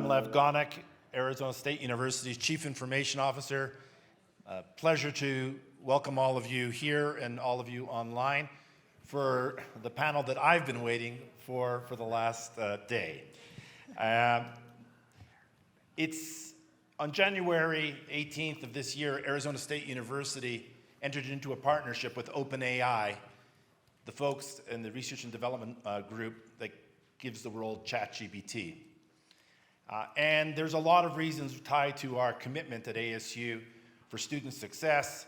I'm Lev Gonick, Arizona State University's Chief Information Officer. Pleasure to welcome all of you here and all of you online for the panel that I've been waiting for the last day. It's on January 18th of this year, Arizona State University entered into a partnership with OpenAI, the folks in the research and development group that gives the world ChatGPT. And there's a lot of reasons tied to our commitment at ASU for student success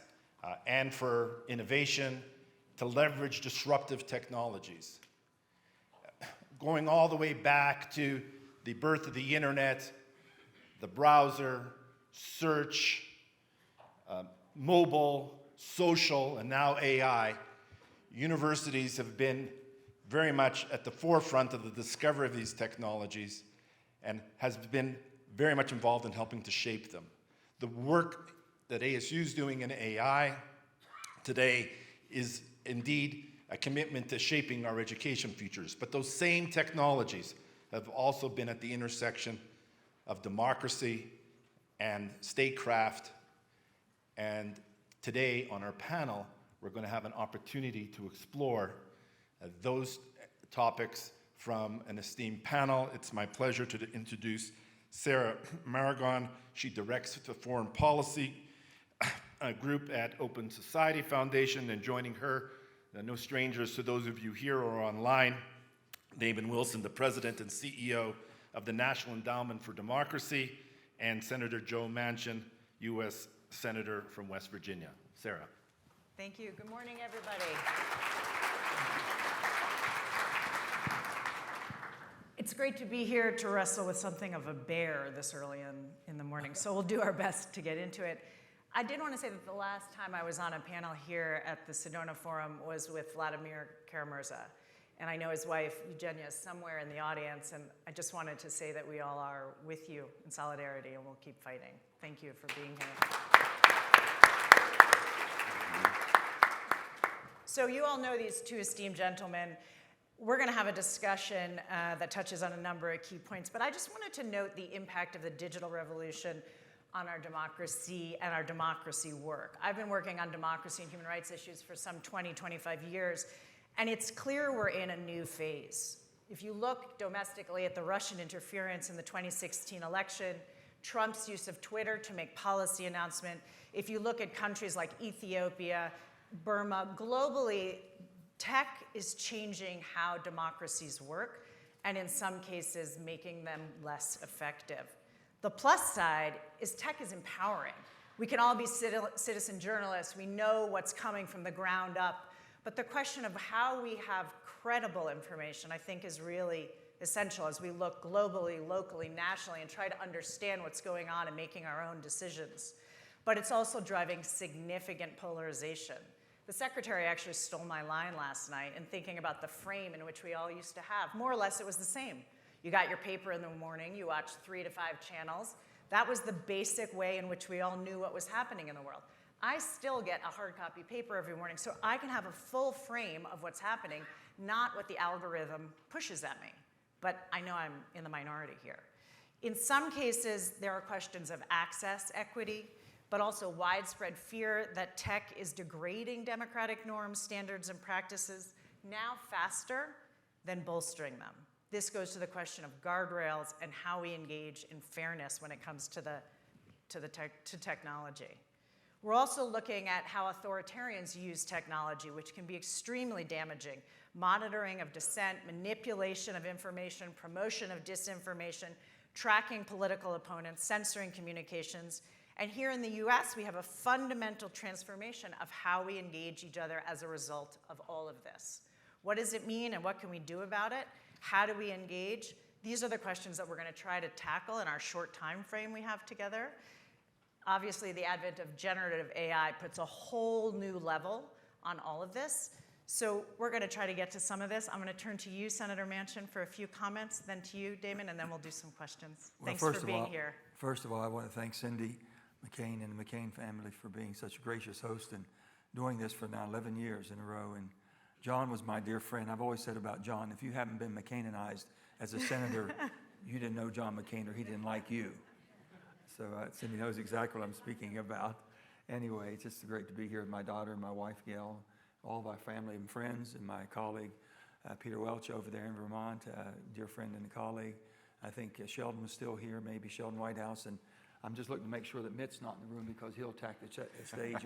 and for innovation to leverage disruptive technologies. Going all the way back to the birth of the internet, the browser, search, mobile, social, and now AI, universities have been very much at the forefront of the discovery of these technologies and has been very much involved in helping to shape them. The work that ASU is doing in AI today is indeed a commitment to shaping our education futures. But those same technologies have also been at the intersection of democracy and statecraft. And today on our panel, we're going to have an opportunity to explore those topics from an esteemed panel. It's my pleasure to introduce Sarah Margon. She directs the foreign policy group at Open Society Foundation, and joining her, no strangers to those of you here or online, Damon Wilson, the president and CEO of the National Endowment for Democracy, and Senator Joe Manchin, U.S. Senator from West Virginia. Sarah. Thank you. Good morning, everybody. It's great to be here to wrestle with something of a bear this early in the morning, so we'll do our best to get into it. I did want to say that the last time I was on a panel here at the Sedona Forum was with Vladimir Kara-Murza, and I know his wife, Eugenia, is somewhere in the audience, and I just wanted to say that we all are with you in solidarity, and we'll keep fighting. Thank you for being here. So you all know these two esteemed gentlemen. We're going to have a discussion that touches on a number of key points, but I just wanted to note the impact of the digital revolution on our democracy and our democracy work. I've been working on democracy and human rights issues for some 20, 25 years, and it's clear we're in a new phase. If you look domestically at the Russian interference in the 2016 election, Trump's use of Twitter to make policy announcement, if you look at countries like Ethiopia, Burma, globally, tech is changing how democracies work, and in some cases, making them less effective. The plus side is tech is empowering. We can all be citizen journalists. We know what's coming from the ground up. But the question of how we have credible information, I think, is really essential as we look globally, locally, nationally, and try to understand what's going on and making our own decisions. But it's also driving significant polarization. The secretary actually stole my line last night in thinking about the frame in which we all used to have. More or less, it was the same. You got your paper in the morning, you watched 3 to 5 channels. That was the basic way in which we all knew what was happening in the world. I still get a hard copy paper every morning, so I can have a full frame of what's happening, not what the algorithm pushes at me. But I know I'm in the minority here. In some cases, there are questions of access equity, but also widespread fear that tech is degrading democratic norms, standards, and practices, now faster than bolstering them. This goes to the question of guardrails and how we engage in fairness when it comes to technology. We're also looking at how authoritarians use technology, which can be extremely damaging. Monitoring of dissent, manipulation of information, promotion of disinformation, tracking political opponents, censoring communications. And here in the US, we have a fundamental transformation of how we engage each other as a result of all of this. What does it mean and what can we do about it? How do we engage? These are the questions that we're going to try to tackle in our short time frame we have together. Obviously, the advent of generative AI puts a whole new level on all of this. So we're going to try to get to some of this. I'm going to turn to you, Senator Manchin, for a few comments, then to you, Damon, and then we'll do some questions. Well, Thanks for being here. First of all, I want to thank Cindy McCain and the McCain family for being such a gracious host and doing this for now 11 years in a row. And John was my dear friend. I've always said about John, if you haven't been McCainanized as a senator, you didn't know John McCain or he didn't like you. So Cindy knows exactly what I'm speaking about. Anyway, it's just great to be here with my daughter and my wife, Gail, all my family and friends, and my colleague, Peter Welch over there in Vermont, dear friend and colleague. I think Sheldon was still here, maybe Sheldon Whitehouse, and I'm just looking to make sure that Mitt's not in the room because he'll attack the stage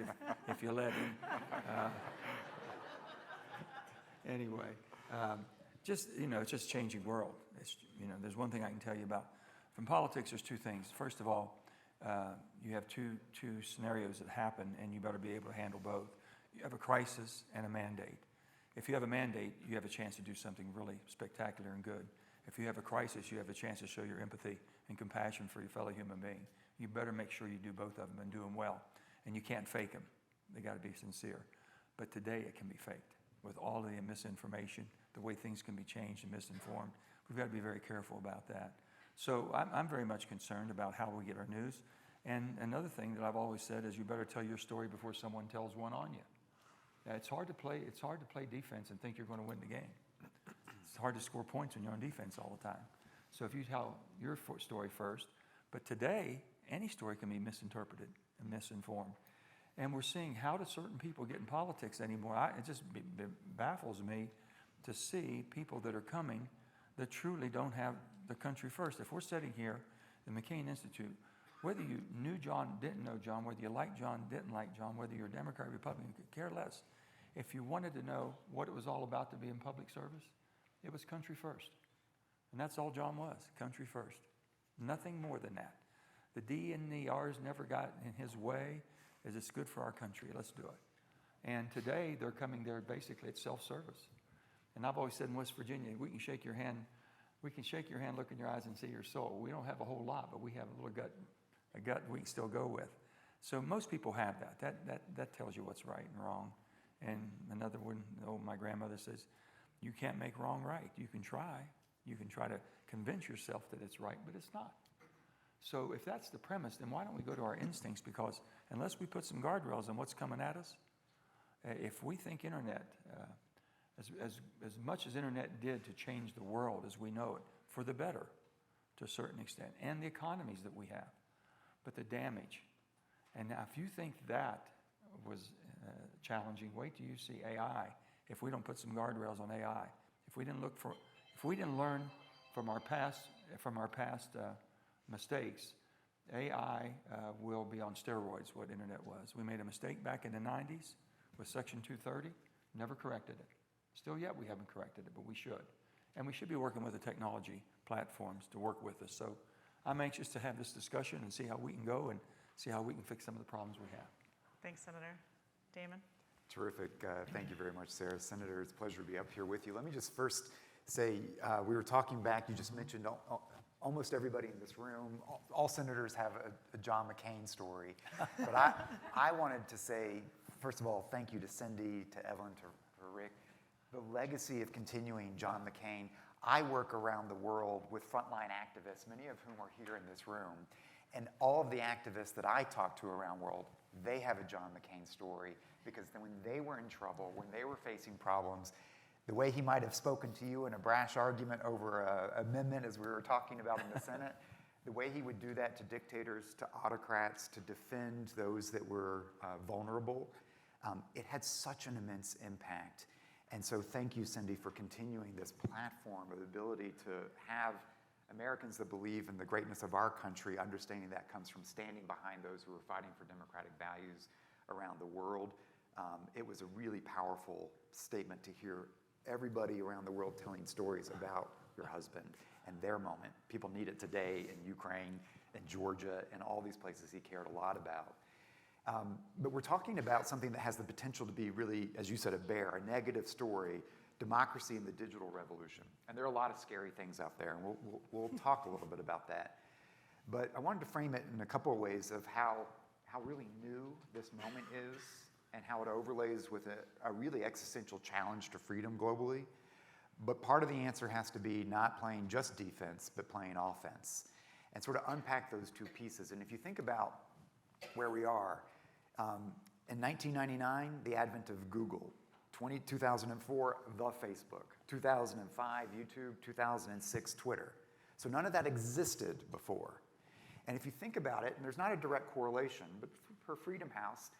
if you let him. Anyway, just, it's just changing world. It's, there's one thing I can tell you about. From politics, there's two things. First of all, you have two scenarios that happen, and you better be able to handle both. You have a crisis and a mandate. If you have a mandate, you have a chance to do something really spectacular and good. If you have a crisis, you have a chance to show your empathy and compassion for your fellow human being. You better make sure you do both of them and do them well. And you can't fake them. They got to be sincere. But today it can be faked. With all the misinformation, the way things can be changed and misinformed, we've got to be very careful about that. So I'm very much concerned about how we get our news. And another thing that I've always said is you better tell your story before someone tells one on you. It's hard to play defense and think you're going to win the game. It's hard to score points when you're on defense all the time. So if you tell your story first, but today, any story can be misinterpreted and misinformed. And we're seeing how do certain people get in politics anymore. It just baffles me to see people that are coming that truly don't have the country first. If we're sitting here, the McCain Institute, whether you knew John, didn't know John, whether you liked John, didn't like John, whether you're a Democrat, Republican, could care less. If you wanted to know what it was all about to be in public service, it was country first. And that's all John was, country first. Nothing more than that. The D and the R's never got in his way, as it's good for our country, let's do it. And today, they're coming there basically at self-service. And I've always said in West Virginia, we can shake your hand, look in your eyes and see your soul. We don't have a whole lot, but we have a little gut we can still go with. So most people have that. That tells you what's right and wrong. And another one, my grandmother says, you can't make wrong right. You can try. You can try to convince yourself that it's right, but it's not. So if that's the premise, then why don't we go to our instincts? Because unless we put some guardrails on what's coming at us, if we think internet, as much as internet did to change the world as we know it, for the better to a certain extent, and the economies that we have, but the damage. And now if you think that was challenging, wait till you see AI. If we don't put some guardrails on AI, if we didn't learn from our past mistakes, AI will be on steroids, what internet was. We made a mistake back in the 90s with Section 230, never corrected it. Still yet we haven't corrected it, but we should. And we should be working with the technology platforms to work with us. So I'm anxious to have this discussion and see how we can go and see how we can fix some of the problems we have. Thanks, Senator. Damon? Terrific. Thank you very much, Sarah. Senator, it's a pleasure to be up here with you. Let me just first say, we were talking back, you just mentioned almost everybody in this room, all senators have a John McCain story. But I wanted to say, first of all, thank you to Cindy, to Evelyn, to Rick. The legacy of continuing John McCain. I work around the world with frontline activists, many of whom are here in this room. And all of the activists that I talk to around the world, they have a John McCain story, because then when they were in trouble, when they were facing problems, the way he might have spoken to you in a brash argument over an amendment, as we were talking about in the Senate, the way he would do that to dictators, to autocrats, to defend those that were vulnerable, it had such an immense impact. And so thank you, Cindy, for continuing this platform of the ability to have Americans that believe in the greatness of our country, understanding that comes from standing behind those who are fighting for democratic values around the world. It was a really powerful statement to hear everybody around the world telling stories about your husband and their moment. People need it today in Ukraine and Georgia and all these places he cared a lot about. But we're talking about something that has the potential to be really, as you said, a negative story, democracy in the digital revolution. And there are a lot of scary things out there, and we'll talk a little bit about that. But I wanted to frame it in a couple of ways of how really new this moment is and how it overlays with a really existential challenge to freedom globally. But part of the answer has to be not playing just defense, but playing offense, and sort of unpack those two pieces. And if you think about where we are, in 1999, the advent of Google, 2004, the Facebook, 2005, YouTube, 2006, Twitter. So none of that existed before. And if you think about it, and there's not a direct correlation, but for Freedom House,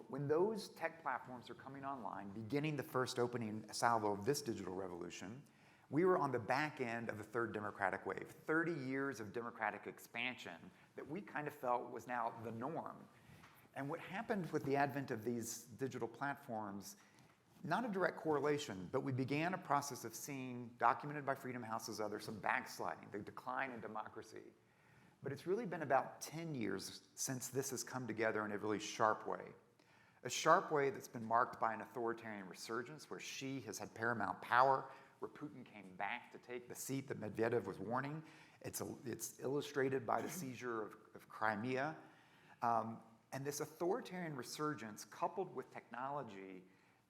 when those tech platforms are coming online, beginning the first opening salvo of this digital revolution, we were on the back end of the third democratic wave, 30 years of democratic expansion that we kind of felt was now the norm. And what happened with the advent of these digital platforms, not a direct correlation, but we began a process of seeing, documented by Freedom House as others, some backsliding, the decline in democracy. But it's really been about 10 years since this has come together in a really sharp way. A sharp way that's been marked by an authoritarian resurgence where Xi has had paramount power, where Putin came back to take the seat that Medvedev was warning. It's illustrated by the seizure of Crimea. And this authoritarian resurgence, coupled with technology,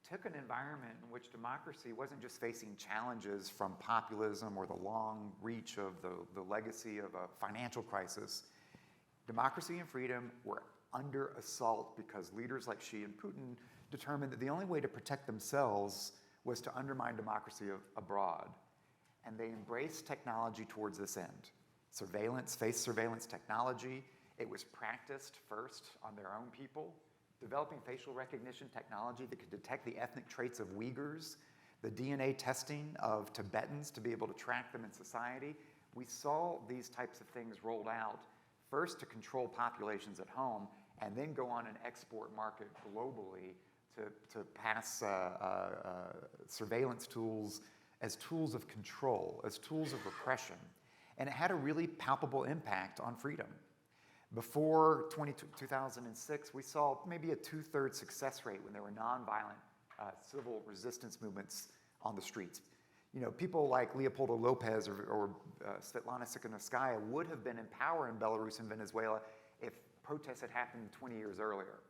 took an environment in which democracy wasn't just facing challenges from populism or the long reach of the legacy of a financial crisis. Democracy and freedom were under assault because leaders like Xi and Putin determined that the only way to protect themselves was to undermine democracy abroad. And they embraced technology towards this end. Surveillance, face surveillance technology. It was practiced first on their own people, developing facial recognition technology that could detect the ethnic traits of Uyghurs, the DNA testing of Tibetans to be able to track them in society. We saw these types of things rolled out first to control populations at home, and then go on and export market globally to pass surveillance tools as tools of control, as tools of repression. And it had a really palpable impact on freedom. Before 2006, we saw maybe a 2/3 success rate when there were nonviolent civil resistance movements on the streets. You know, people like Leopoldo Lopez or Svetlana Tikhanovskaya would have been in power in Belarus and Venezuela if protests had happened 20 years earlier.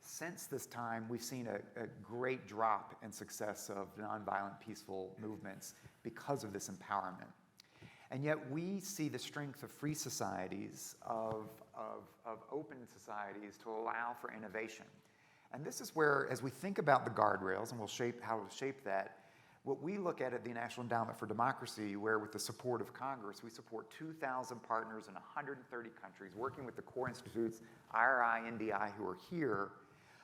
Since this time, we've seen a great drop in success of nonviolent peaceful movements because of this empowerment. And yet we see the strength of free societies, of open societies to allow for innovation. And this is where, as we think about the guardrails, and we'll shape how to shape that, what we look at the National Endowment for Democracy, where with the support of Congress, we support 2,000 partners in 130 countries, working with the core institutes, IRI, NDI, who are here,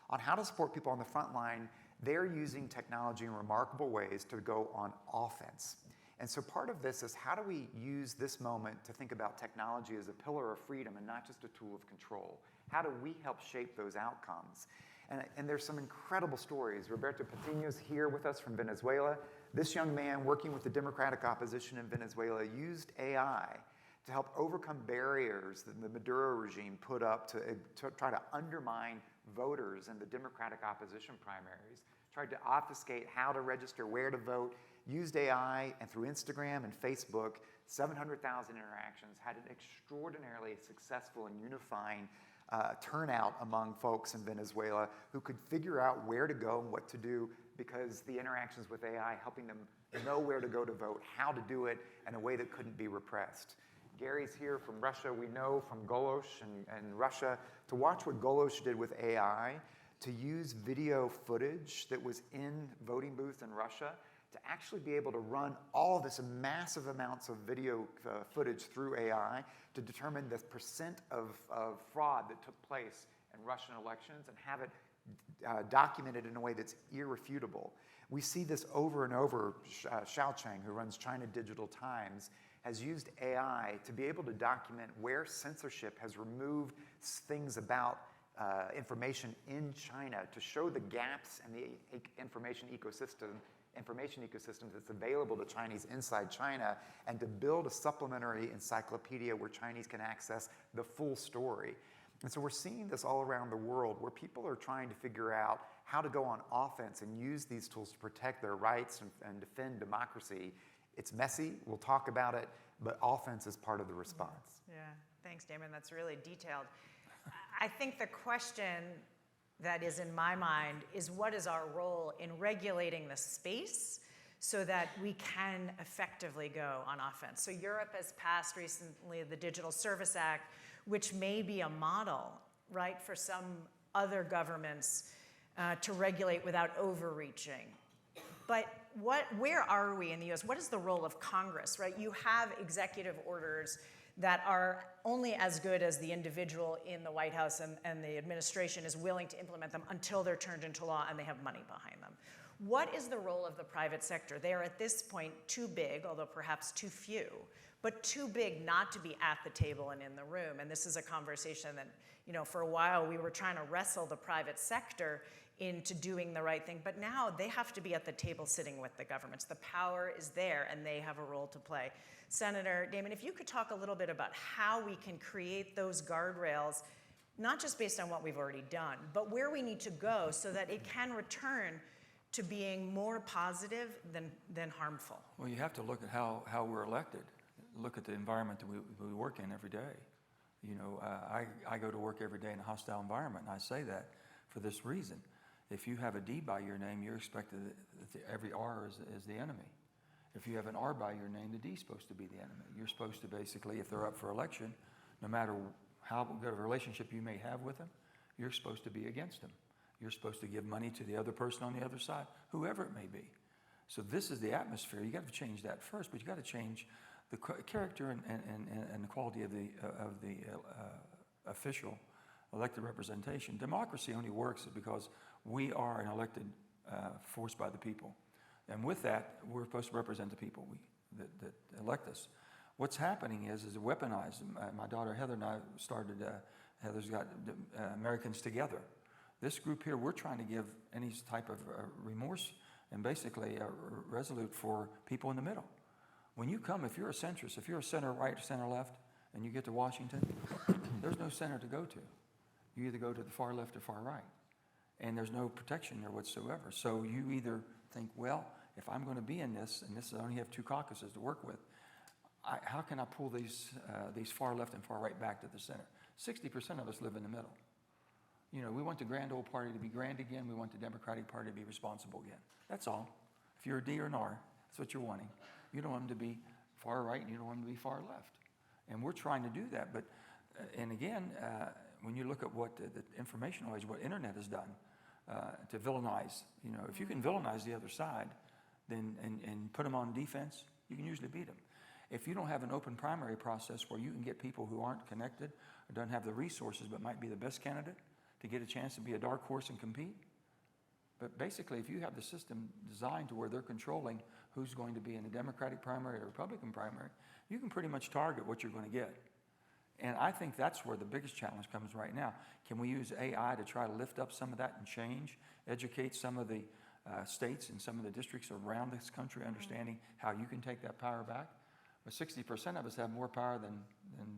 on how to support people on the front line. They're using technology in remarkable ways to go on offense. And so part of this is, how do we use this moment to think about technology as a pillar of freedom and not just a tool of control? How do we help shape those outcomes? And there's some incredible stories. Roberto Patiño's here with us from Venezuela. This young man, working with the democratic opposition in Venezuela, used AI to help overcome barriers that the Maduro regime put up to try to undermine voters in the democratic opposition primaries, tried to obfuscate how to register, where to vote, used AI, and through Instagram and Facebook, 700,000 interactions, had an extraordinarily successful and unifying turnout among folks in Venezuela who could figure out where to go and what to do, because the interactions with AI helping them know where to go to vote, how to do it in a way that couldn't be repressed. Gary's here from Russia. We know from Golosh and Russia to watch what Golosh did with AI, to use video footage that was in voting booths in Russia, to actually be able to run all this massive amounts of video footage through AI to determine the percent of fraud that took place in Russian elections and have it documented in a way that's irrefutable. We see this over and over. Xiao Cheng, who runs China Digital Times, has used AI to be able to document where censorship has removed things about information in China, to show the gaps in the information ecosystem that's available to Chinese inside China, and to build a supplementary encyclopedia where Chinese can access the full story. And so we're seeing this all around the world, where people are trying to figure out how to go on offense and use these tools to protect their rights and defend democracy. It's messy, we'll talk about it, but offense is part of the response. Yeah, thanks, Damon. That's really detailed. I think the question that is in my mind is, what is our role in regulating the space so that we can effectively go on offense? So Europe has passed recently the Digital Service Act, which may be a model, right, for some other governments to regulate without overreaching. But where are we in the US? What is the role of Congress, right? You have executive orders that are only as good as the individual in the White House and the administration is willing to implement them until they're turned into law and they have money behind them. What is the role of the private sector? They are at this point too big, although perhaps too few, but too big not to be at the table and in the room. And this is a conversation that, for a while we were trying to wrestle the private sector into doing the right thing, but now they have to be at the table sitting with the governments. The power is there and they have a role to play. Senator Damon, if you could talk a little bit about how we can create those guardrails, not just based on what we've already done, but where we need to go so that it can return to being more positive than harmful. Well, you have to look at how we're elected. Look at the environment that we work in every day. I go to work every day in a hostile environment, and I say that for this reason. If you have a D by your name, you're expected that every R is the enemy. If you have an R by your name, the D is supposed to be the enemy. You're supposed to basically, if they're up for election, no matter how good of a relationship you may have with them, you're supposed to be against them. You're supposed to give money to the other person on the other side, whoever it may be. So this is the atmosphere. You got to change that first, but you got to change the character and the quality of the official elected representation. Democracy only works because we are an elected force by the people. And with that, we're supposed to represent the people that elect us. What's happening is weaponized. My daughter Heather and I started, Heather's got Americans Together. This group here, we're trying to give any type of remorse and basically resolute for people in the middle. When you come, if you're a centrist, if you're a center right, center left, and you get to Washington, there's no center to go to. You either go to the far left or far right. And there's no protection there whatsoever. So you either think, well, if I'm going to be in this, and I only have 2 caucuses to work with, how can I pull these far left and far right back to the center? 60% of us live in the middle. We want the grand old party to be grand again. We want the Democratic Party to be responsible again. That's all. If you're a D or an R, that's what you're wanting. You don't want them to be far right, and you don't want them to be far left. And we're trying to do that. But, and again, when you look at what the information age, what internet has done to villainize, if you can villainize the other side, then and put them on defense, you can usually beat them. If you don't have an open primary process where you can get people who aren't connected or don't have the resources but might be the best candidate to get a chance to be a dark horse and compete. But basically, if you have the system designed to where they're controlling who's going to be in the Democratic primary or Republican primary, you can pretty much target what you're going to get. And I think that's where the biggest challenge comes right now. Can we use AI to try to lift up some of that and change, educate some of the states and some of the districts around this country, understanding how you can take that power back? But 60% of us have more power than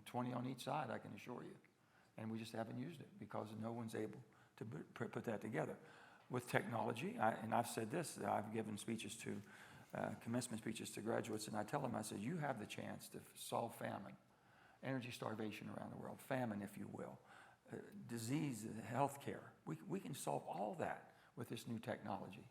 20 on each side, I can assure you. And we just haven't used it because no one's able to put that together. With technology, and I've said this, I've given speeches to, commencement speeches to graduates, and I tell them, I said, you have the chance to solve famine, energy starvation around the world, famine, if you will, disease, health care. We can solve all that with this new technology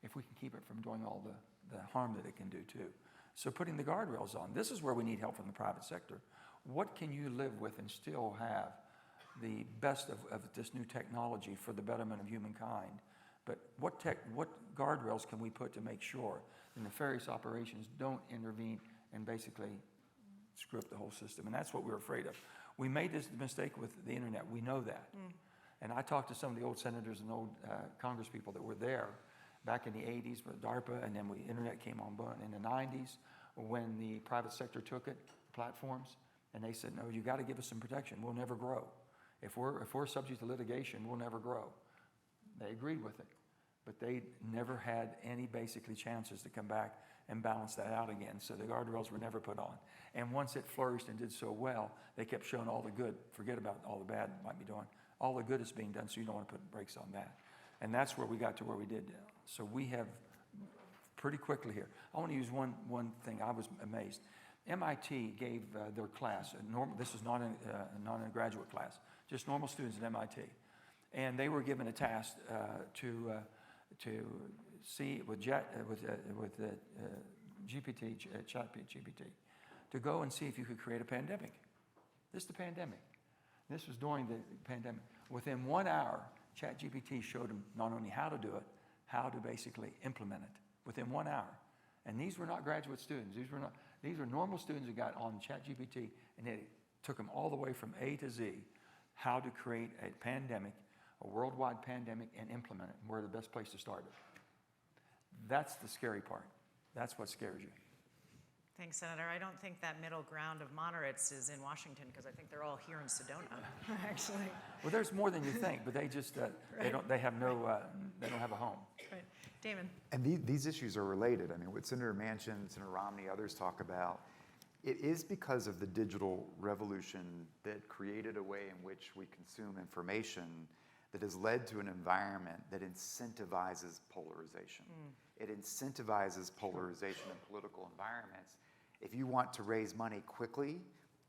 if we can keep it from doing all the harm that it can do too. So putting the guardrails on, this is where we need help from the private sector. What can you live with and still have the best of this new technology for the betterment of humankind? But what guardrails can we put to make sure the nefarious operations don't intervene and basically screw up the whole system? And that's what we're afraid of. We made this mistake with the internet. We know that. And I talked to some of the old senators and old Congress people that were there back in the 80s with DARPA, and then internet came on board in the 90s when the private sector took it, platforms, and they said, no, you got to give us some protection. We'll never grow. If we're subject to litigation, we'll never grow. They agreed with it, but they never had any basically chances to come back and balance that out again. So the guardrails were never put on. And once it flourished and did so well, they kept showing all the good. Forget about all the bad it might be doing. All the good is being done, so you don't want to put brakes on that. And that's where we got to where we did. So we have pretty quickly here. I want to use one thing. I was amazed. MIT gave their class, this is not a graduate class, just normal students at MIT. And they were given a task to see with GPT, to go and see if you could create a pandemic. This is the pandemic. This was during the pandemic. Within 1 hour, ChatGPT showed them not only how to do it, how to basically implement it within 1 hour. And these were not graduate students. These were normal students who got on ChatGPT, and it took them all the way from A to Z, how to create a pandemic, a worldwide pandemic, and implement it. And we're the best place to start it. That's the scary part. That's what scares you. Thanks, Senator. I don't think that middle ground of moderates is in Washington, because I think they're all here in Sedona, actually. Well, there's more than you think, but they just they don't have a home. Right. Damon. And these issues are related. I mean, what Senator Manchin, Senator Romney, others talk about, it is because of the digital revolution that created a way in which we consume information that has led to an environment that incentivizes polarization. It incentivizes polarization in political environments. If you want to raise money quickly,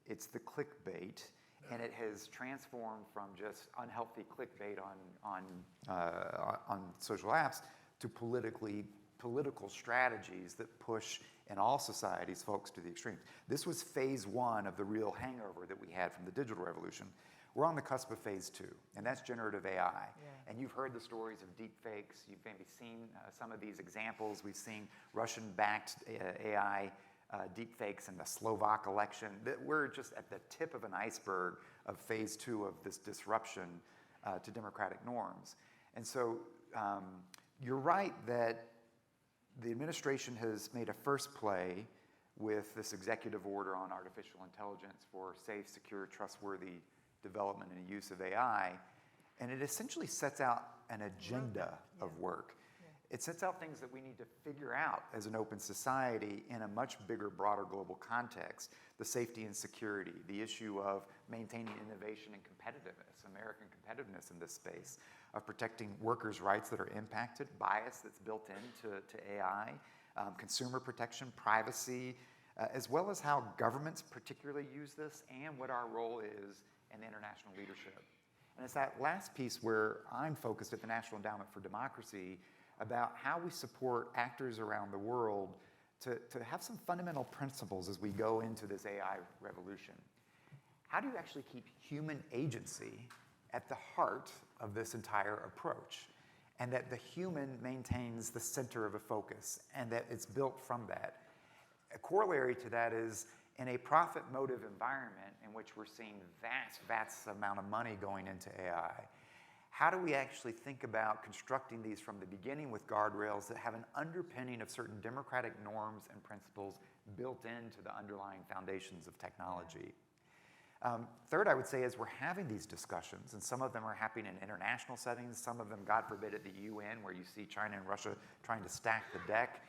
it's the clickbait, and it has transformed from just unhealthy clickbait on social apps to political strategies that push in all societies folks to the extremes. This was phase one of the real hangover that we had from the digital revolution. We're on the cusp of phase two, and that's generative AI. Yeah. And you've heard the stories of deep fakes. You've maybe seen some of these examples. We've seen Russian-backed AI deep fakes in the Slovak election. We're just at the tip of an iceberg of phase two of this disruption to democratic norms. And so you're right that the administration has made a first play with this executive order on artificial intelligence for safe, secure, trustworthy development and use of AI, and it essentially sets out an agenda of work. It sets out things that we need to figure out as an open society in a much bigger, broader global context. The safety and security, the issue of maintaining innovation and competitiveness, American competitiveness in this space, of protecting workers' rights that are impacted, bias that's built into AI, consumer protection, privacy, as well as how governments particularly use this and what our role is in international leadership. And it's that last piece where I'm focused at the National Endowment for Democracy about how we support actors around the world to have some fundamental principles as we go into this AI revolution. How do you actually keep human agency at the heart of this entire approach, and that the human maintains the center of a focus, and that it's built from that? A corollary to that is in a profit motive environment in which we're seeing vast amount of money going into AI, how do we actually think about constructing these from the beginning with guardrails that have an underpinning of certain democratic norms and principles built into the underlying foundations of technology? Third, I would say, is we're having these discussions, and some of them are happening in international settings, some of them, God forbid, at the UN, where you see China and Russia trying to stack the deck,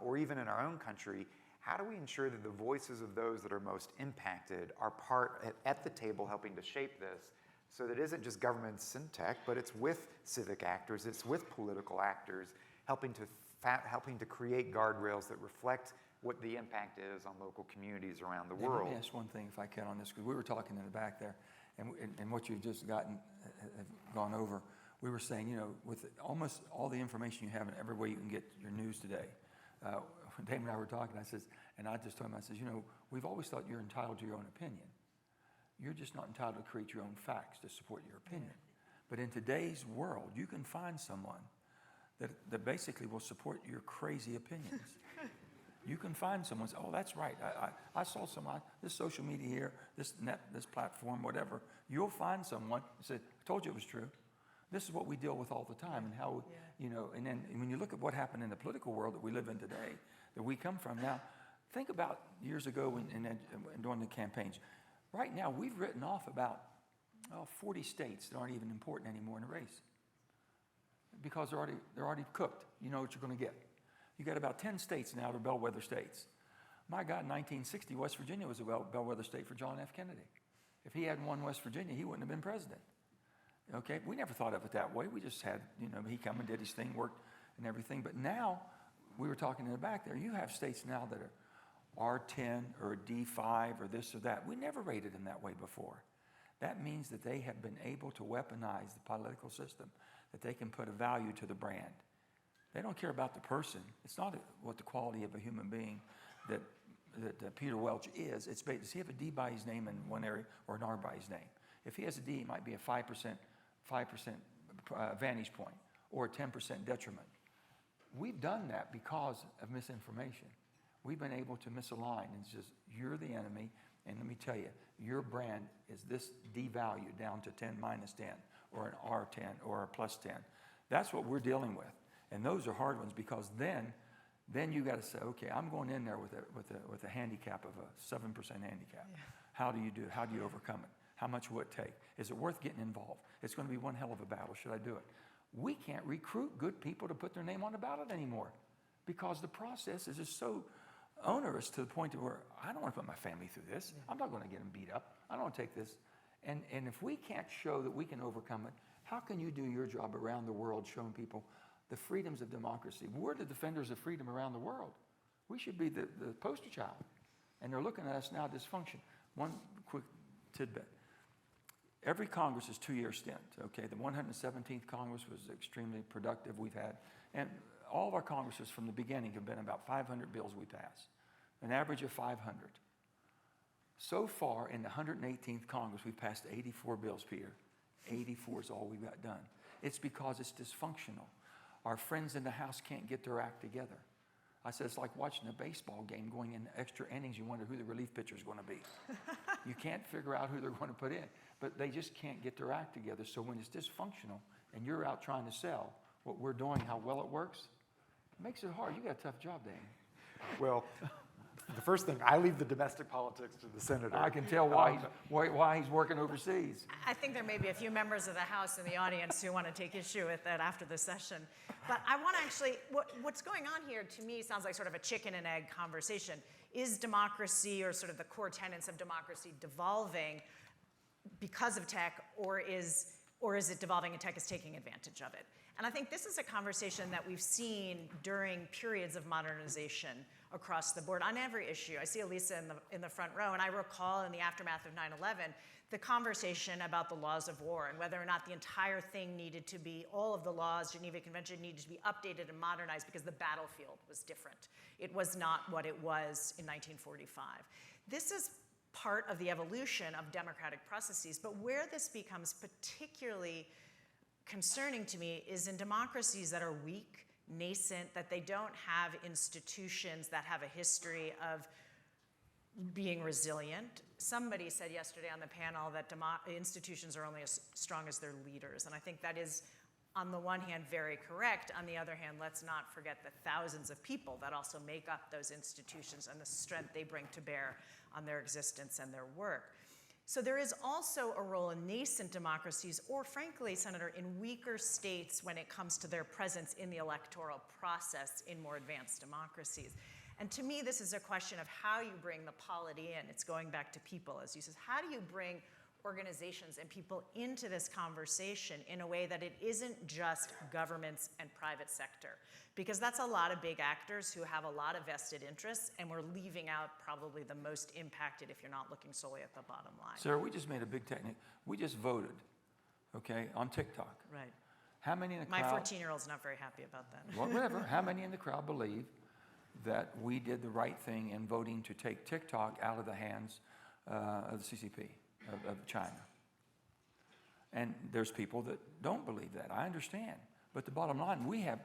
or even in our own country. How do we ensure that the voices of those that are most impacted are part at the table helping to shape this, so that it isn't just governments and tech, but it's with civic actors, it's with political actors, helping to create guardrails that reflect what the impact is on local communities around the world. Let me ask one thing, if I can, on this, because we were talking in the back there, and what you've just gone over, we were saying, with almost all the information you have in every way you can get your news today, when Damon and I were talking, I just told him, I says, we've always thought you're entitled to your own opinion. You're just not entitled to create your own facts to support your opinion. But in today's world, you can find someone that basically will support your crazy opinions. You can find someone, oh, that's right. I saw someone, this social media here, this platform, whatever. You'll find someone who said, I told you it was true. This is what we deal with all the time, and how, and then when you look at what happened in the political world that we live in today, that we come from now, think about years ago and during the campaigns. Right now, we've written off about 40 states that aren't even important anymore in a race, because they're already cooked. You know what you're going to get. You got about 10 states now that are bellwether states. My God, in 1960, West Virginia was a bellwether state for John F. Kennedy. If he hadn't won West Virginia, he wouldn't have been president. Okay, we never thought of it that way. We just had, he come and did his thing, worked and everything. But now, we were talking in the back there, you have states now that are R10 or D5 or this or that. We never rated them that way before. That means that they have been able to weaponize the political system, that they can put a value to the brand. They don't care about the person. It's not what the quality of a human being that Peter Welch is. It's based, does he have a D by his name in one area or an R by his name? If he has a D, it might be a 5% vantage point or a 10% detriment. We've done that because of misinformation. We've been able to misalign and just, you're the enemy, and let me tell you, your brand is this devalued down to 10 minus 10, or an R10, or a plus 10. That's what we're dealing with. And those are hard ones, because then you got to say, okay, I'm going in there with a handicap of a 7% handicap. Yeah. How do you do it? How do you overcome it? How much will it take? Is it worth getting involved? It's going to be one hell of a battle. Should I do it? We can't recruit good people to put their name on the ballot anymore, because the process is just so onerous to the point to where I don't want to put my family through this. Yeah. I'm not going to get them beat up. I don't want to take this. And if we can't show that we can overcome it, how can you do your job around the world showing people the freedoms of democracy? We're the defenders of freedom around the world. We should be the poster child. And they're looking at us now dysfunction. One quick tidbit. Every Congress is 2-year stint, okay? The 117th Congress was extremely productive we've had. And all of our Congresses from the beginning have been about 500 bills we pass, an average of 500. So far in the 118th Congress, we've passed 84 bills, Peter. 84 is all we've got done. It's because it's dysfunctional. Our friends in the House can't get their act together. I said, it's like watching a baseball game going in extra innings. You wonder who the relief pitcher is going to be. You can't figure out who they're going to put in, but they just can't get their act together. So when it's dysfunctional and you're out trying to sell what we're doing, how well it works, it makes it hard. You got a tough job, Dan. Well, the first thing, I leave the domestic politics to the senator. I can tell why he's working overseas. I think there may be a few members of the House in the audience who want to take issue with that after the session. But I want to actually, what's going on here to me sounds like sort of a chicken and egg conversation. Is democracy, or sort of the core tenets of democracy, devolving because of tech, or is it devolving and tech is taking advantage of it? And I think this is a conversation that we've seen during periods of modernization across the board on every issue. I see Elisa in the front row, and I recall in the aftermath of 9/11, the conversation about the laws of war and whether or not the entire thing needed to be, all of the laws, Geneva Convention needed to be updated and modernized because the battlefield was different. It was not what it was in 1945. This is part of the evolution of democratic processes, but where this becomes particularly concerning to me is in democracies that are weak, nascent, that they don't have institutions that have a history of being resilient. Somebody said yesterday on the panel that institutions are only as strong as their leaders, and I think that is, on the one hand, very correct. On the other hand, let's not forget the thousands of people that also make up those institutions and the strength they bring to bear on their existence and their work. So there is also a role in nascent democracies, or frankly, Senator, in weaker states when it comes to their presence in the electoral process in more advanced democracies. And to me, this is a question of how you bring the polity in. It's going back to people, as you said. How do you bring organizations and people into this conversation in a way that it isn't just governments and private sector? Because that's a lot of big actors who have a lot of vested interests, and we're leaving out probably the most impacted if you're not looking solely at the bottom line. Sarah, we just made a big technique. We just voted, okay, on TikTok. Right. How many in the My crowd? 14-year-old's not very happy about that. Well, whatever. How many in the crowd believe that we did the right thing in voting to take TikTok out of the hands of the CCP, of China? And there's people that don't believe that. I understand. But the bottom line, we have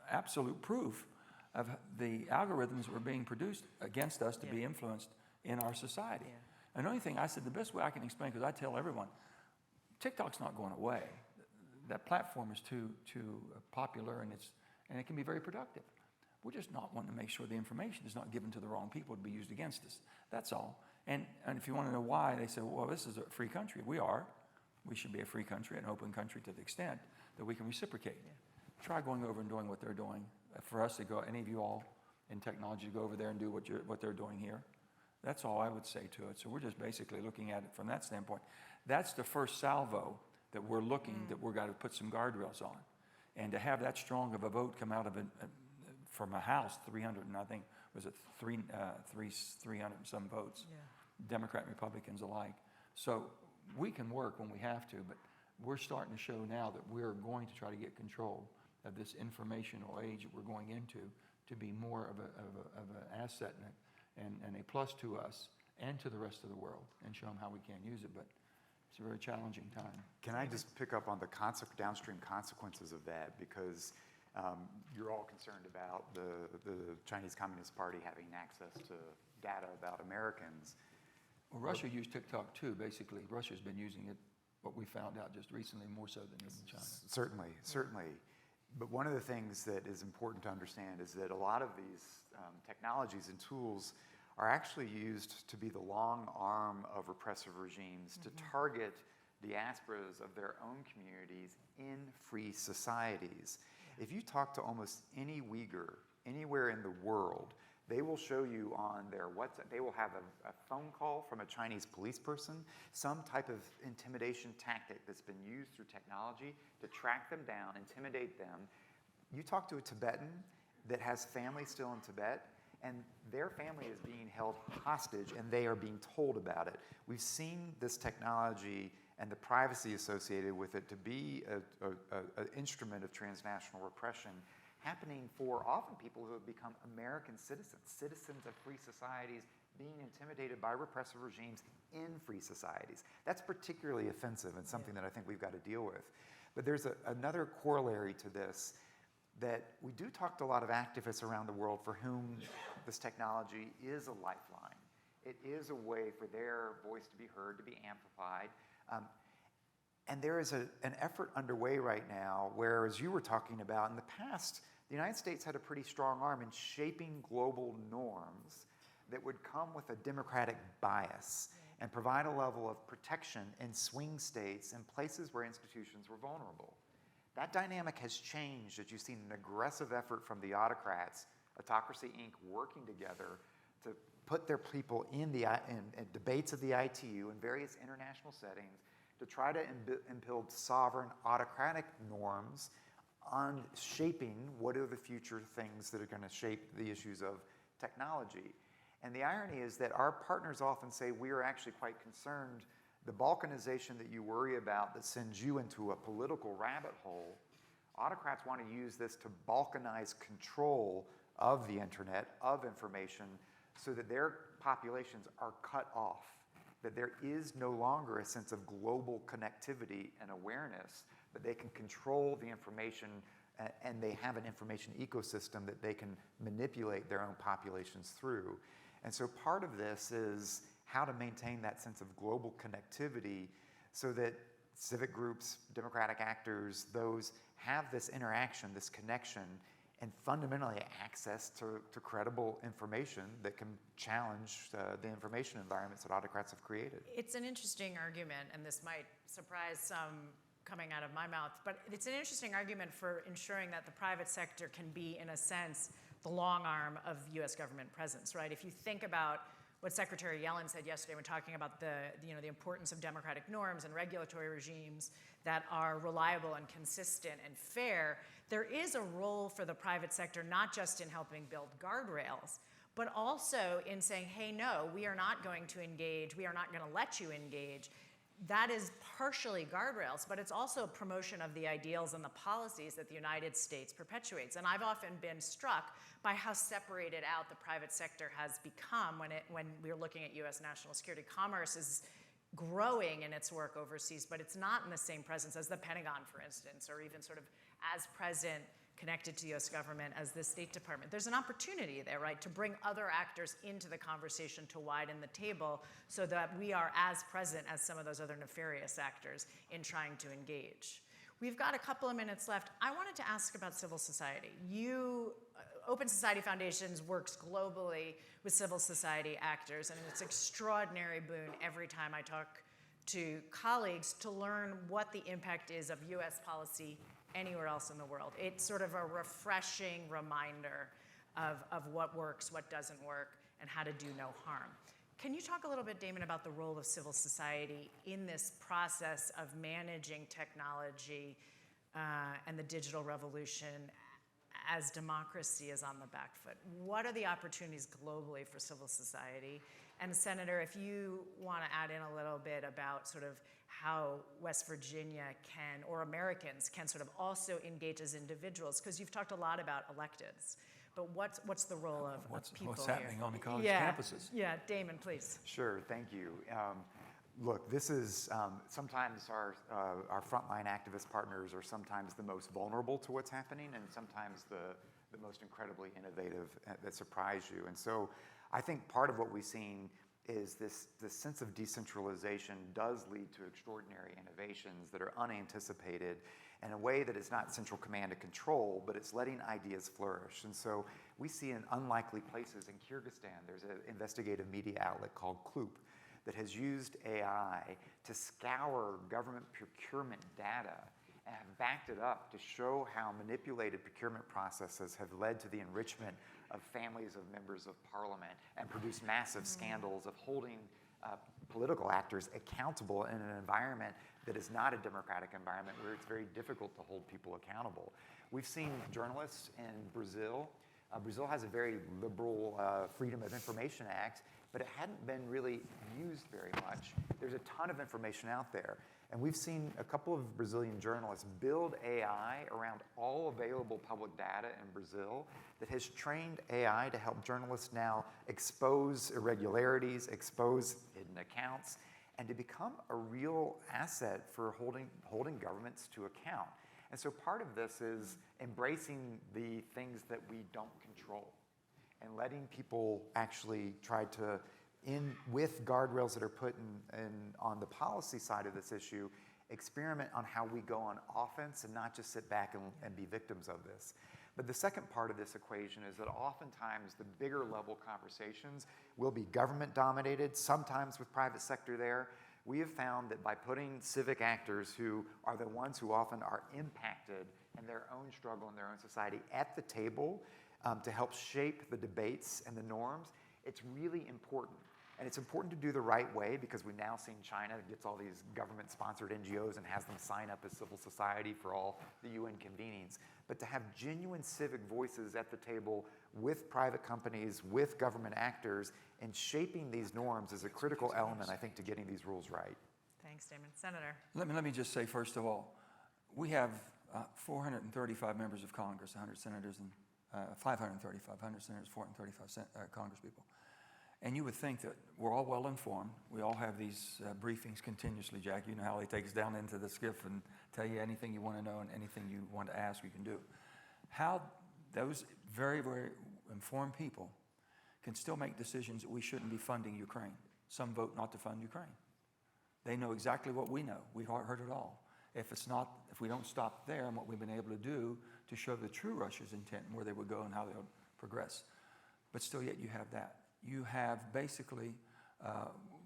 absolute proof of the algorithms that were being produced against us to be influenced in our society. Yeah. And the only thing I said, the best way I can explain, because I tell everyone, TikTok's not going away. That platform is too popular, and it can be very productive. We're just not wanting to make sure the information is not given to the wrong people to be used against us. That's all. And if you want to know why, they say, well, this is a free country. We are. We should be a free country, an open country to the extent that we can reciprocate. Yeah. Try going over and doing what they're doing. For us to go, any of you all in technology, to go over there and do what they're doing here. That's all I would say to it. So we're just basically looking at it from that standpoint. That's the first salvo that we're looking, that we're got to put some guardrails on. And to have that strong of a vote come out of from a House, 300 and I think, was it 300 and some votes, Democrat and Republicans alike. So we can work when we have to, but we're starting to show now that we're going to try to get control of this informational age that we're going into to be more of an asset and a plus to us and to the rest of the world, and show them how we can use it. But it's a very challenging time. Can I just pick up on the downstream consequences of that? Because You're all concerned about the Chinese Communist Party having access to data about Americans. Well, Russia used TikTok too, basically. Russia's been using it, what we found out just recently, more so than even China. Certainly, certainly. But one of the things that is important to understand is that a lot of these technologies and tools are actually used to be the long arm of repressive regimes to target diasporas of their own communities in free societies. If you talk to almost any Uyghur anywhere in the world, they will show you on their WhatsApp, they will have a phone call from a Chinese police person, some type of intimidation tactic that's been used through technology to track them down, intimidate them. You talk to a Tibetan that has family still in Tibet, and their family is being held hostage, and they are being told about it. We've seen this technology and the privacy associated with it to be an instrument of transnational repression happening for often people who have become American citizens, citizens of free societies being intimidated by repressive regimes in free societies. That's particularly offensive and something that I think we've got to deal with. But there's another corollary to this, that we do talk to a lot of activists around the world for whom this technology is a lifeline. It is a way for their voice to be heard, to be amplified. And there is an effort underway right now where, as you were talking about, in the past, the United States had a pretty strong arm in shaping global norms that would come with a democratic bias and provide a level of protection in swing states and places where institutions were vulnerable. That dynamic has changed as you've seen an aggressive effort from the autocrats, Autocracy Inc., working together to put their people in debates of the ITU in various international settings to try to build sovereign autocratic norms on shaping what are the future things that are going to shape the issues of technology. And the irony is that our partners often say we are actually quite concerned. The balkanization that you worry about that sends you into a political rabbit hole, autocrats want to use this to balkanize control of the internet, of information, so that their populations are cut off, that there is no longer a sense of global connectivity and awareness, but they can control the information and they have an information ecosystem that they can manipulate their own populations through. And so part of this is how to maintain that sense of global connectivity so that civic groups, democratic actors, those have this interaction, this connection, and fundamentally access to credible information that can challenge the information environments that autocrats have created. It's an interesting argument, and this might surprise some coming out of my mouth, but it's an interesting argument for ensuring that the private sector can be, in a sense, the long arm of U.S. government presence, right? If you think about what Secretary Yellen said yesterday when talking about the importance of democratic norms and regulatory regimes that are reliable and consistent and fair, there is a role for the private sector, not just in helping build guardrails, but also in saying, hey, no, we are not going to engage, we are not going to let you engage. That is partially guardrails, but it's also a promotion of the ideals and the policies that the United States perpetuates. And I've often been struck by how separated out the private sector has become when we're looking at U.S. national security. Commerce is growing in its work overseas, but it's not in the same presence as the Pentagon, for instance, or even sort of as present connected to the U.S. government as the State Department. There's an opportunity there, right, to bring other actors into the conversation to widen the table so that we are as present as some of those other nefarious actors in trying to engage. We've got a couple of minutes left. I wanted to ask about civil society. Open Society Foundations works globally with civil society actors, and it's an extraordinary boon every time I talk to colleagues to learn what the impact is of U.S. policy anywhere else in the world. It's sort of a refreshing reminder of what works, what doesn't work, and how to do no harm. Can you talk a little bit, Damon, about the role of civil society in this process of managing technology and the digital revolution as democracy is on the back foot? What are the opportunities globally for civil society? And Senator, if you want to add in a little bit about sort of how West Virginia can, or Americans can sort of also engage as individuals, because you've talked a lot about electeds, but what's the role of people what's here? happening on the college campuses? Yeah, Damon, please. Sure, thank you. look, this is sometimes our frontline activist partners are sometimes the most vulnerable to what's happening, and sometimes the most incredibly innovative that surprise you. And so I think part of what we've seen is this sense of decentralization does lead to extraordinary innovations that are unanticipated in a way that is not central command and control, but it's letting ideas flourish. And so we see in unlikely places in Kyrgyzstan, there's an investigative media outlet called Kloop that has used AI to scour government procurement data and have backed it up to show how manipulated procurement processes have led to the enrichment of families of members of parliament and produced massive scandals of holding political actors accountable in an environment that is not a democratic environment where it's very difficult to hold people accountable. We've seen journalists in Brazil. Brazil has a very liberal Freedom of Information Act, but it hadn't been really used very much. There's a ton of information out there. And we've seen a couple of Brazilian journalists build AI around all available public data in Brazil that has trained AI to help journalists now expose irregularities, expose hidden accounts, and to become a real asset for holding governments to account. And so part of this is embracing the things that we don't control and letting people actually try to, with guardrails that are put in on the policy side of this issue, experiment on how we go on offense and not just sit back and be victims of this. But the second part of this equation is that oftentimes the bigger level conversations will be government dominated, sometimes with private sector there. We have found that by putting civic actors who are the ones who often are impacted in their own struggle in their own society at the table to help shape the debates and the norms, it's really important. And it's important to do the right way because we've now seen China gets all these government-sponsored NGOs and has them sign up as civil society for all the UN convenings. But to have genuine civic voices at the table with private companies, with government actors, and shaping these norms is a critical element, I think, to getting these rules right. Thanks, Damon. Senator. Let me just say, first of all, we have 435 members of Congress, 100 senators, and 535, 100 senators, 435 congresspeople. And you would think that we're all well informed. We all have these briefings continuously, Jack. You know how they take us down into the skiff and tell you anything you want to know and anything you want to ask, you can do. How those very, very informed people can still make decisions that we shouldn't be funding Ukraine. Some vote not to fund Ukraine. They know exactly what we know. We've heard it all. If we don't stop there and what we've been able to do to show the true Russia's intent and where they would go and how they would progress. But still yet you have that. You have basically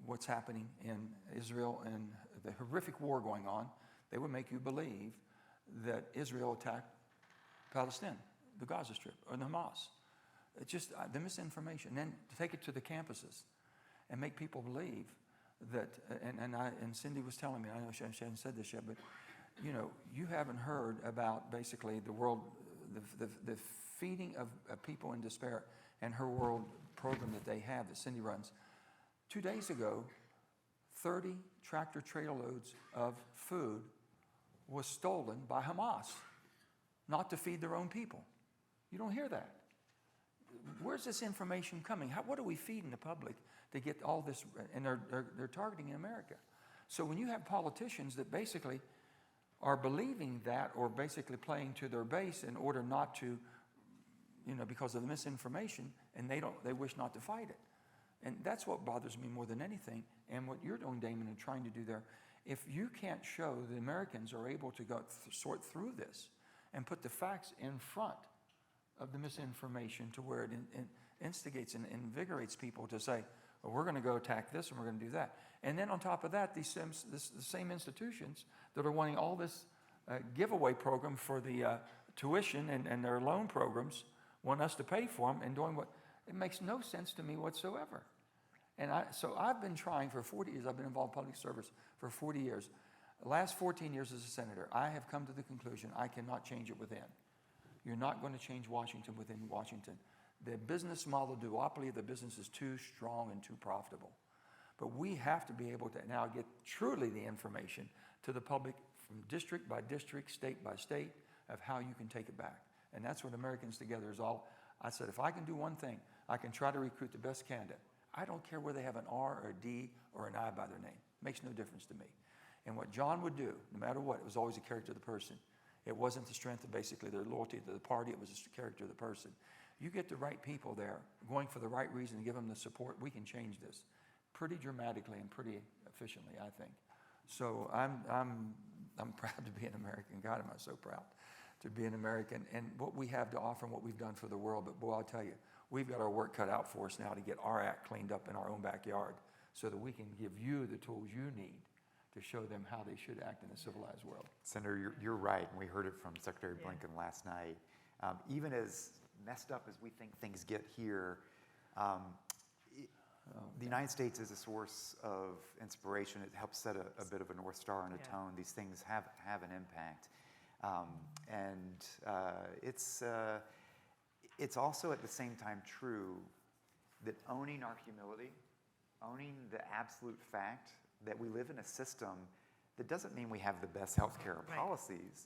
what's happening in Israel and the horrific war going on. They would make you believe that Israel attacked Palestine, the Gaza Strip, or the Hamas. It's just the misinformation. And then to take it to the campuses and make people believe that, and Cindy was telling me, I know she hasn't said this yet, but you know, you haven't heard about basically the world, the feeding of people in despair and her world program that they have that Cindy runs. 2 days ago, 30 tractor trailer loads of food was stolen by Hamas, not to feed their own people. You don't hear that. Where's this information coming? What are we feeding the public to get all this? And they're targeting in America. So when you have politicians that basically are believing that or basically playing to their base in order not to, you know, because of the misinformation, and they wish not to fight it. And that's what bothers me more than anything. And what you're doing, Damon, and trying to do there, if you can't show the Americans are able to sort through this and put the facts in front of the misinformation to where it instigates and invigorates people to say, well, we're going to go attack this and we're going to do that. And then on top of that, the same institutions that are wanting all this giveaway program for the tuition and their loan programs want us to pay for them and doing what, it makes no sense to me whatsoever. And so I've been trying for 40 years, I've been involved in public service for 40 years. The last 14 years as a senator, I have come to the conclusion I cannot change it within. You're not going to change Washington within Washington. The business model duopoly of the business is too strong and too profitable. But we have to be able to now get truly the information to the public from district by district, state by state, of how you can take it back. And that's what Americans Together is all. I said, if I can do one thing, I can try to recruit the best candidate. I don't care whether they have an R or a D or an I by their name. Makes no difference to me. And what John would do, no matter what, it was always the character of the person. It wasn't the strength of basically their loyalty to the party, it was the character of the person. You get the right people there, going for the right reason and give them the support, we can change this pretty dramatically and pretty efficiently, I think. So I'm proud to be an American. God, am I so proud to be an American and what we have to offer and what we've done for the world. But boy, I'll tell you, we've got our work cut out for us now to get our act cleaned up in our own backyard so that we can give you the tools you need to show them how they should act in a civilized world. Senator, you're right, and we heard it from Secretary Blinken last night. Even as messed up as we think things get here, the United States is a source of inspiration. It helps set a bit of a North Star and a tone. These things have an impact. It's also at the same time true that owning our humility, owning the absolute fact that we live in a system that doesn't mean we have the best healthcare policies.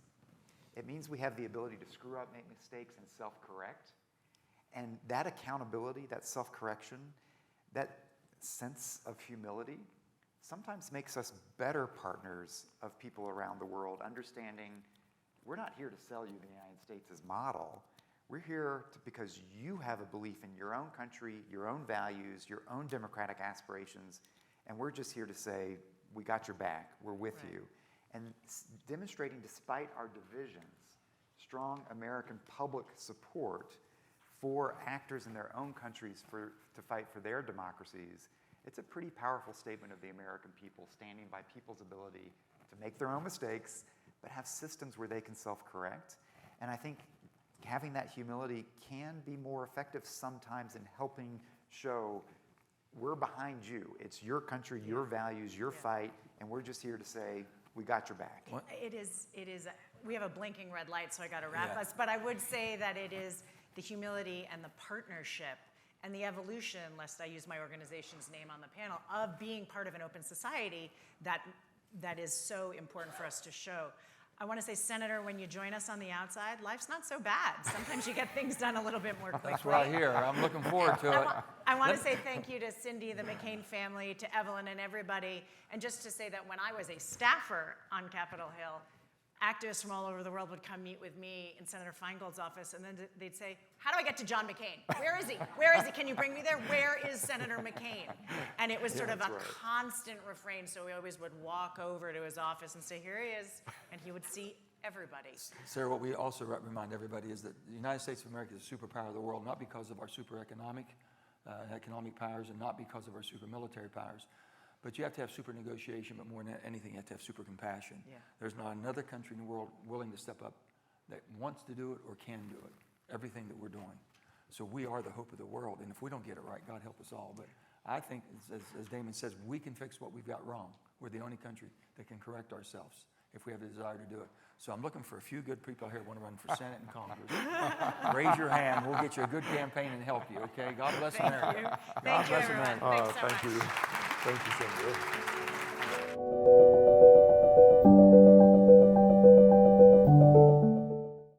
It means we have the ability to screw up, make mistakes, and self-correct. And that accountability, that self-correction, that sense of humility sometimes makes us better partners of people around the world, understanding we're not here to sell you the United States as model. We're here because you have a belief in your own country, your own values, your own democratic aspirations, and we're just here to say, we got your back, we're with you. And demonstrating, despite our divisions, strong American public support for actors in their own countries to fight for their democracies, it's a pretty powerful statement of the American people, standing by people's ability to make their own mistakes, but have systems where they can self-correct. And I think having that humility can be more effective sometimes in helping show we're behind you. It's your country, your values, your fight, and we're just here to say, we got your back. It is, we have a blinking red light, so I got to wrap us, but I would say that it is the humility and the partnership and the evolution, lest I use my organization's name on the panel, of being part of an open society that is so important for us to show. I want to say, Senator, when you join us on the outside, life's not so bad. Sometimes you get things done a little bit more quickly. That's what I hear. I'm looking forward to it. I want to say thank you to Cindy, the McCain family, to Evelyn and everybody. And just to say that when I was a staffer on Capitol Hill, activists from all over the world would come meet with me in Senator Feingold's office, and then they'd say, how do I get to John McCain? Where is he? Where is he? Can you bring me there? Where is Senator McCain? And it was sort of a constant refrain, so we always would walk over to his office and say, here he is, and he would see everybody. Sarah, what we also remind everybody is that the United States of America is a superpower of the world, not because of our super economic powers and not because of our super military powers. But you have to have super negotiation, but more than anything, you have to have super compassion. Yeah. There's not another country in the world willing to step up that wants to do it or can do it, everything that we're doing. So we are the hope of the world, and if we don't get it right, God help us all. But I think, as Damon says, we can fix what we've got wrong. We're the only country that can correct ourselves if we have the desire to do it. So I'm looking for a few good people here who want to run for Senate and Congress. Raise your hand. We'll get you a good campaign and help you, okay? God bless America. God bless America. Thank you. Thank you, Senator.